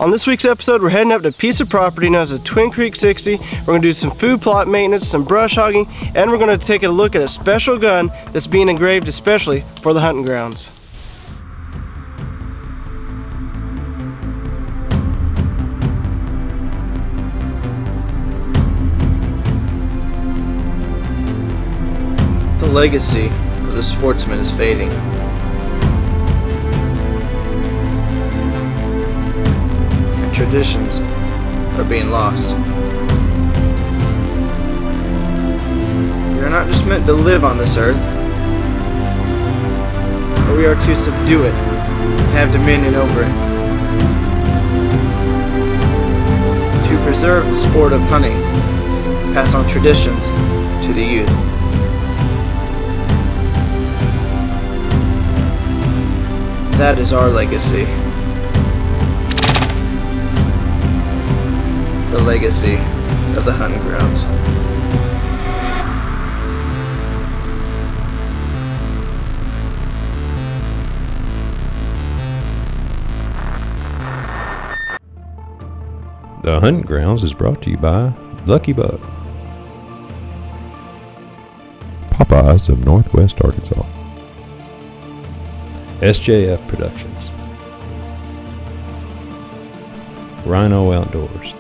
On this week's episode, we're heading up to a piece of property known as the Twin Creek 60. We're going to do some food plot maintenance, some brush hogging, and we're going to take a look at a special gun that's being engraved especially for the hunting grounds. The legacy of the sportsman is fading. Traditions are being lost. We are not just meant to live on this earth, but we are to subdue it and have dominion over it. To preserve the sport of hunting, pass on traditions to the youth. That is our legacy. The legacy of the hunting grounds. The Huntin Grounds is brought to you by Lucky Buck, Popeyes of Northwest Arkansas, SJF Productions, Rhino Outdoors,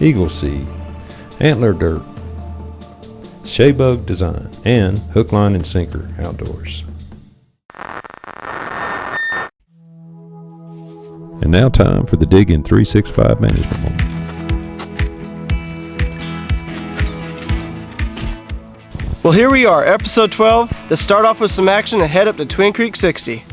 Eagle Seed, Antler Dirt, Shaybug Design, and Hook, Line, and Sinker Outdoors. And now time for the Diggin' 365 Management Moment. Well, here we are, episode 12. Let's start off with some action and head up to Twin Creek 60.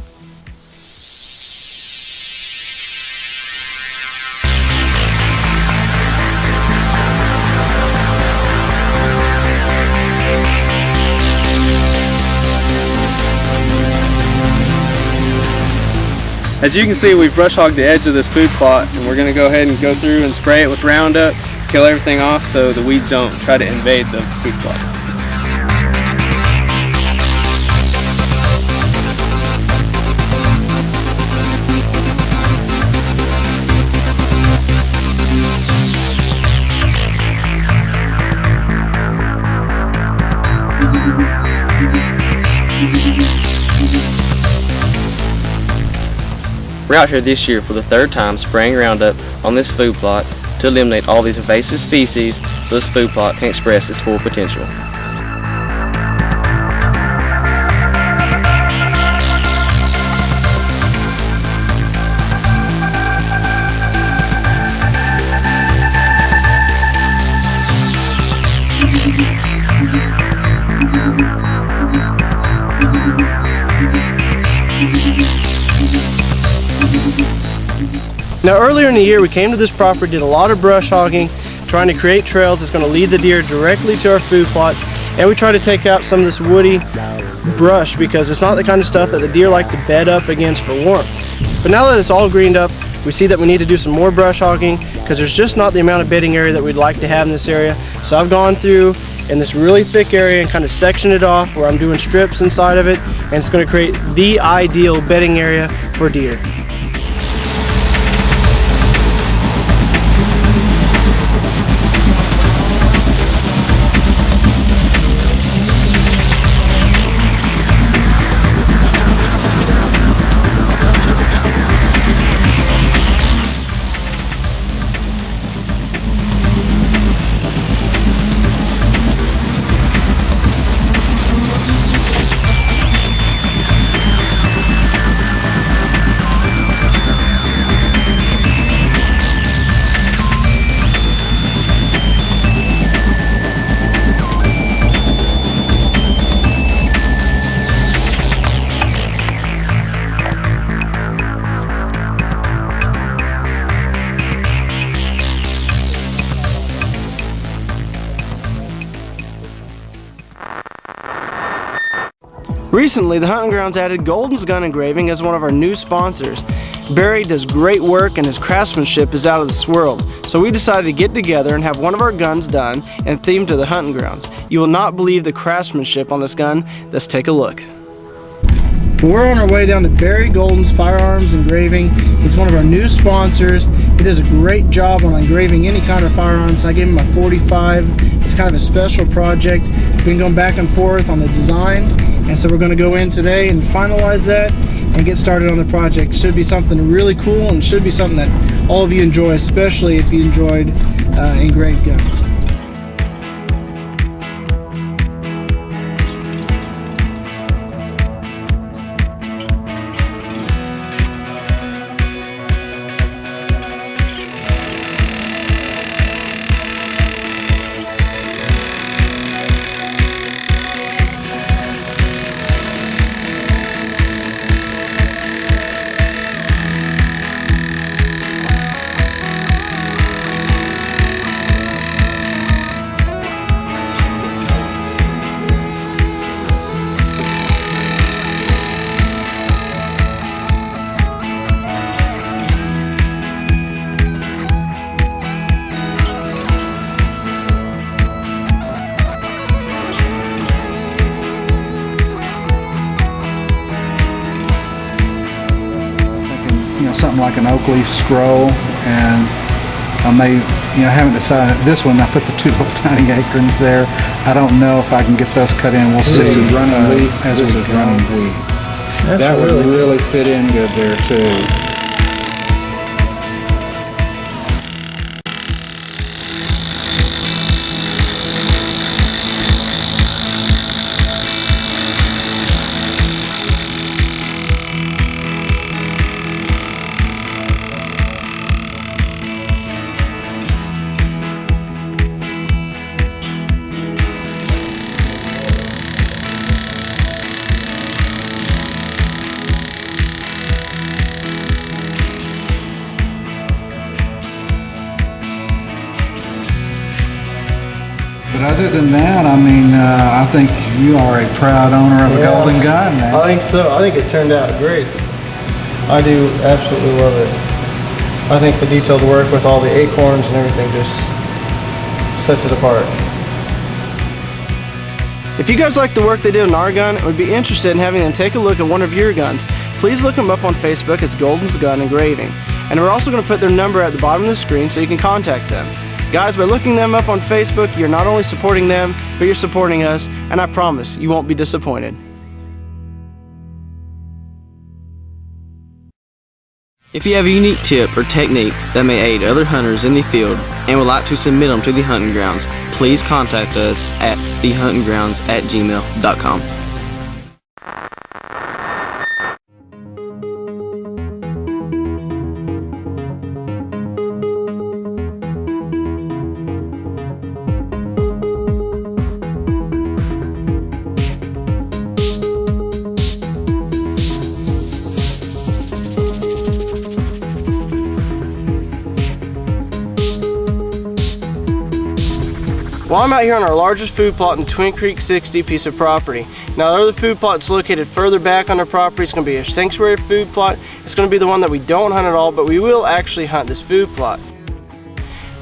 As you can see, we've brush hogged the edge of this food plot, and we're going to go ahead and go through and spray it with Roundup, kill everything off so the weeds don't try to invade the food plot. We're out here this year for the third time spraying Roundup on this food plot to eliminate all these invasive species so this food plot can express its full potential. Now earlier in the year we came to this property, did a lot of brush hogging, trying to create trails that's going to lead the deer directly to our food plots, and we try to take out some of this woody brush because it's not the kind of stuff that the deer like to bed up against for warmth. But now that it's all greened up, we see that we need to do some more brush hogging because there's just not the amount of bedding area that we'd like to have in this area. So I've gone through in this really thick area and kind of sectioned it off where I'm doing strips inside of it, and it's going to create the ideal bedding area for deer. Recently, the Huntin Grounds added Golden's Gun Engraving as one of our new sponsors. Barry does great work and his craftsmanship is out of this world. So we decided to get together and have one of our guns done and themed to the Huntin Grounds. You will not believe the craftsmanship on this gun. Let's take a look. But we're on our way down to Barry Golden's Firearms Engraving. He's one of our new sponsors. He does a great job on engraving any kind of firearms. I gave him a 45. It's kind of a special project. We've been going back and forth on the design, and so we're going to go in today and finalize that and get started on the project. Should be something really cool, and should be something that all of you enjoy, especially if you enjoyed engraved guns. Something like an oak leaf scroll, and I may, haven't decided. This one, I put the 2 little tiny acorns there. I don't know if I can get those cut in. We'll see. This is running leaf. This is running wheat. That would really fit in good there too. But other than that, I mean, I think you are a proud owner of a golden gun now. I think so. I think it turned out great. I do absolutely love it. I think the detailed work with all the acorns and everything just sets it apart. If you guys like the work they did on our gun and would be interested in having them take a look at one of your guns, please look them up on Facebook as Golden's Gun Engraving. And we're also going to put their number at the bottom of the screen so you can contact them. Guys, by looking them up on Facebook, you're not only supporting them, but you're supporting us, and I promise you won't be disappointed. If you have a unique tip or technique that may aid other hunters in the field and would like to submit them to the Huntin Grounds, please contact us at thehuntingrounds@gmail.com. Well, I'm out here on our largest food plot in Twin Creek 60 piece of property. Now, the other food plot that's located further back on our property is going to be a sanctuary food plot. It's going to be the one that we don't hunt at all, but we will actually hunt this food plot.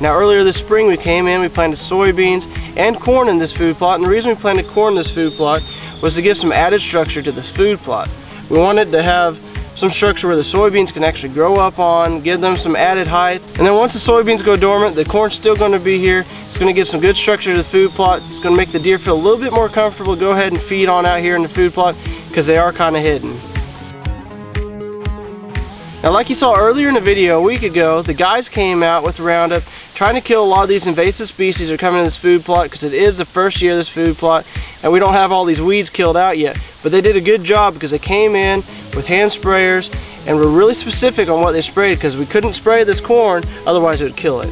Now, earlier this spring we came in, we planted soybeans and corn in this food plot, and the reason we planted corn in this food plot was to give some added structure to this food plot. We wanted to have some structure where the soybeans can actually grow up on, give them some added height. And then once the soybeans go dormant, the corn's still going to be here. It's going to give some good structure to the food plot. It's going to make the deer feel a little bit more comfortable. Go ahead and feed on out here in the food plot because they are kind of hidden. Now, like you saw earlier in the video a week ago, the guys came out with Roundup trying to kill a lot of these invasive species that are coming in this food plot because it is the first year of this food plot and we don't have all these weeds killed out yet. But they did a good job because they came in with hand sprayers and were really specific on what they sprayed because we couldn't spray this corn, otherwise it would kill it.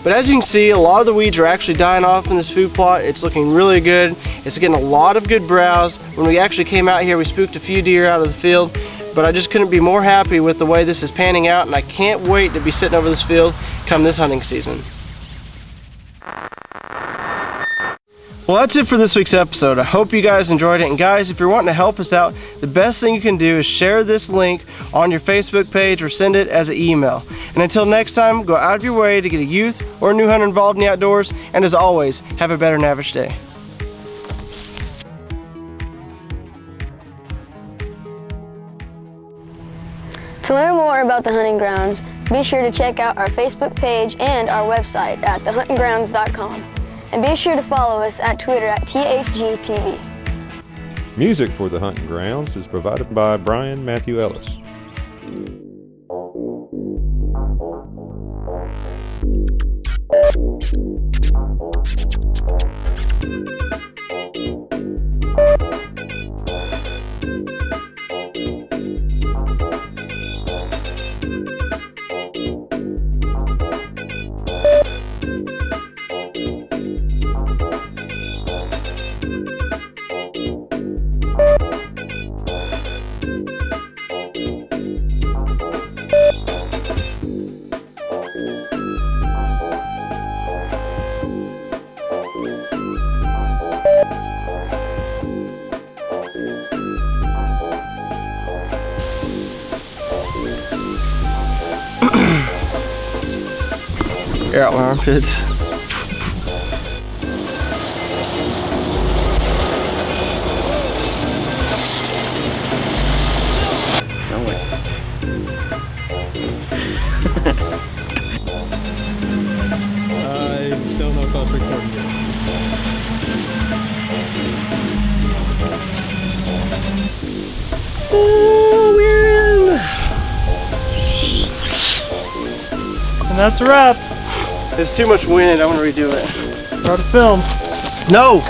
But as you can see, a lot of the weeds are actually dying off in this food plot. It's looking really good. It's getting a lot of good browse. When we actually came out here, we spooked a few deer out of the field, but I just couldn't be more happy with the way this is panning out, and I can't wait to be sitting over this field come this hunting season. Well, that's it for this week's episode. I hope you guys enjoyed it, and guys, if you're wanting to help us out, the best thing you can do is share this link on your Facebook page or send it as an email. And until next time, go out of your way to get a youth or a new hunter involved in the outdoors, and as always, have a better than average day. To learn more about the hunting grounds, be sure to check out our Facebook page and our website at thehuntingrounds.com. And be sure to follow us at Twitter at THGTV. Music for the Huntin' Grounds is provided by Brian Matthew Ellis. Air out my armpits. No way. I don't know if I'll record yet. Oh, we're in! And that's a wrap. There's too much wind, I want to redo it. Start to film. No!